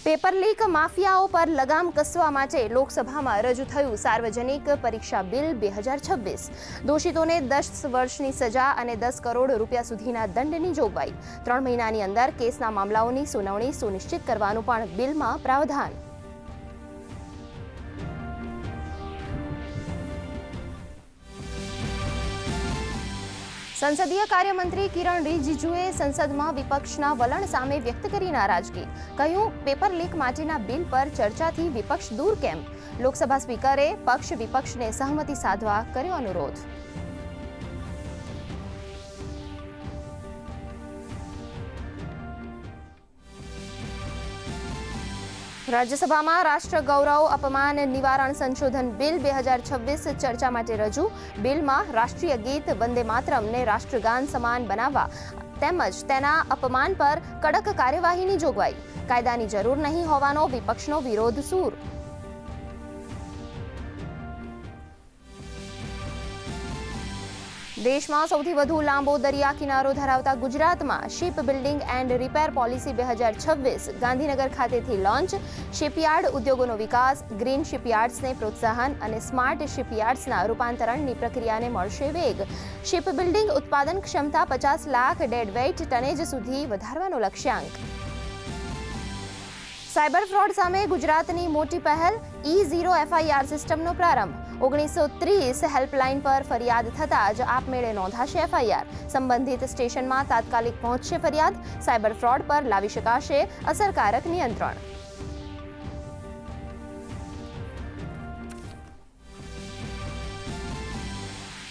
Paper leak માફિયાઓ પર લગામ કસવા માટે લોકસભામાં રજૂ થયું સાર્વજનિક પરીક્ષા બિલ 2026. દોષિતોને 10 વર્ષની સજા અને 10 કરોડ રૂપિયા સુધીના દંડની જોગવાઈ. 3 મહિનાની અંદર કેસના મામલાઓની સુનાવણી સુનિશ્ચિત કરવાનું પણ બિલમાં પ્રાવધાન. સંસદીય કાર્યમંત્રી કિરણ રિજિજુએ સંસદમાં વિપક્ષના વલણ સામે વ્યક્ત કરી નારાજગી. કહ્યું, પેપર લીક માટેના બિલ પર ચર્ચાથી વિપક્ષ દૂર કેમ? લોકસભા સ્પીકરે પક્ષ વિપક્ષને સહમતિ સાધવા કર્યો અનુરોધ. રાજ્યસભામાં રાષ્ટ્ર ગૌરવ અપમાન નિવારણ સંશોધન બિલ 2026 ચર્ચા માટે રજૂ. બિલમાં રાષ્ટ્રીય ગીત વંદે માતરમને રાષ્ટ્રગાન સમાન બનાવવા તેમજ તેના અપમાન પર કડક કાર્યવાહીની જોગવાઈ. કાયદાની જરૂર નહીં હોવાનો વિપક્ષનો વિરોધ સૂર. દેશમાં સૌથી વધુ લાંબો દરિયા કિનારો ધરાવતા ગુજરાતમાં ship building and repair policy 2026 Gandhinagar ખાતેથી લોન્ચ. શિપયાર્ડ ઉદ્યોગોનો વિકાસ, ગ્રીન શિપયાર્ડ્સને પ્રોત્સાહન અને સ્માર્ટ શિપયાર્ડ્સના રૂપાંતરણની પ્રક્રિયાને મળશે વેગ. શિપ બિલ્ડિંગ ઉત્પાદન ક્ષમતા 50 લાખ ડેડવેઇટ ટનેજ સુધી વધારવાનો લક્ષ્યાંક. સાયબર ફ્રોડ સામે ગુજરાતની મોટી પહેલ, E0 FIR સિસ્ટમનો પ્રારંભ. 1930 હેલ્પલાઇન પર ફરિયાદ થતાં જ આપમેળે નોંધાશે FIR. સંબંધિત સ્ટેશનમાં તાત્કાલિક પહોંચશે ફરિયાદ. સાયબર ફ્રોડ પર લાવી શકાશે અસરકારક નિયંત્રણ.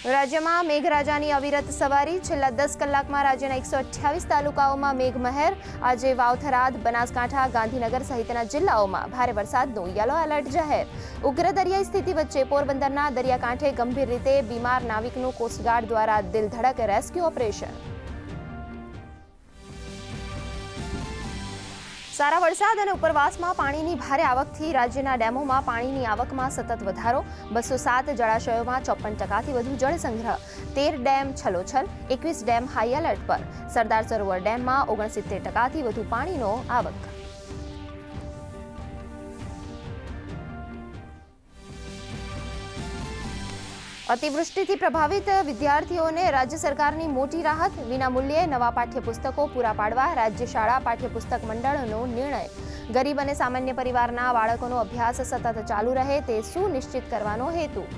રાજ્યમાં મેઘરાજાની અવિરત સવારી. છેલ્લા 10 કલાકમાં રાજ્યના 128 તાલુકાઓમાં મેઘમહેર. આજે વાવથરાદ, બનાસકાંઠા, ગાંધીનગર સહિતના જિલ્લાઓમાં ભારે વરસાદનું યલો એલર્ટ જાહેર. ઉગ્ર દરિયાઈ સ્થિતિ વચ્ચે પોરબંદરના દરિયાકાંઠે ગંભીર રીતે બીમાર નાવિકનું કોસ્ટગાર્ડ દ્વારા દિલધડક રેસ્ક્યુ ઓપરેશન. સારા વરસાદ અને ઉપરવાસમાં પાણીની ભારે આવકથી રાજ્યના ડેમોમાં પાણીની આવકમાં સતત વધારો. 207 જળાશયોમાં 54% વધુ જળ સંગ્રહ. 13 ડેમ છલોછલ, 21 ડેમ હાઈ એલર્ટ પર. સરદાર સરોવર ડેમમાં 69% વધુ પાણીનો આવક. અતિવૃષ્ટિથી પ્રભાવિત વિદ્યાર્થીઓને રાજ્ય સરકારની મોટી રાહત. વિનામૂલ્યે નવા પાઠ્યપુસ્તકો પૂરા પાડવા રાજ્ય શાળા પાઠ્યપુસ્તક મંડળનો નિર્ણય. ગરીબ અને સામાન્ય પરિવારના બાળકોનો અભ્યાસ સતત ચાલુ રહે તે સુનિશ્ચિત કરવાનો હેતુ.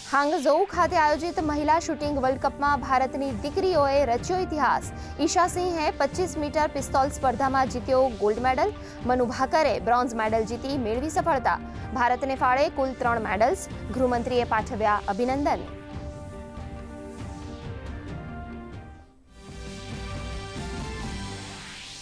હાંગઝોઉ ખાતે આયોજિત મહિલા શૂટિંગ વર્લ્ડ કપમાં ભારતની દીકરીઓએ રચ્યો ઇતિહાસ. ઈશા સિંહે 25 મીટર પિસ્તોલ સ્પર્ધામાં જીત્યો ગોલ્ડ મેડલ. મનુ ભાકરે બ્રોન્ઝ મેડલ જીતી મેળવી સફળતા. ભારતને ફાળે કુલ 3 મેડલ્સ. ગૃહમંત્રીએ પાઠવ્યા અભિનંદન.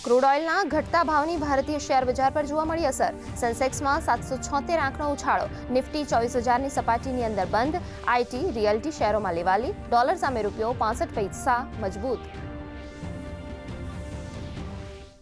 ક્રૂડ ઓઇલના ઘટતા ભાવની ભારતીય શેર બજાર પર જોવા મળી અસર. સેન્સેક્સમાં 776 આંકનો ઉછાળો. નિફ્ટી 24,000ની સપાટીની અંદર બંધ. આઈટી, રિયલ્ટી શેરોમાં લેવાલી. ડોલર સામે રૂપિયો 65 પૈસા મજબૂત.